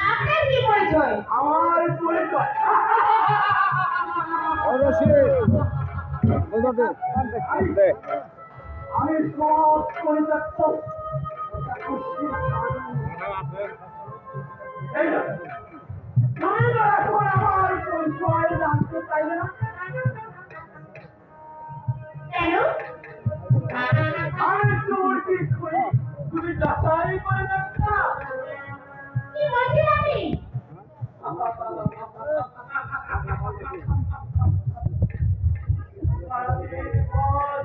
আপনার কি পরিচয়? আমার পরিচয় আমি সব পরিত্যক্ত এখন আমার পরিচয় জানতে চাইবে না কেন? আমি তোর কি করি তুমি যাচাই করে দেখ না কি বলছেন আপনি?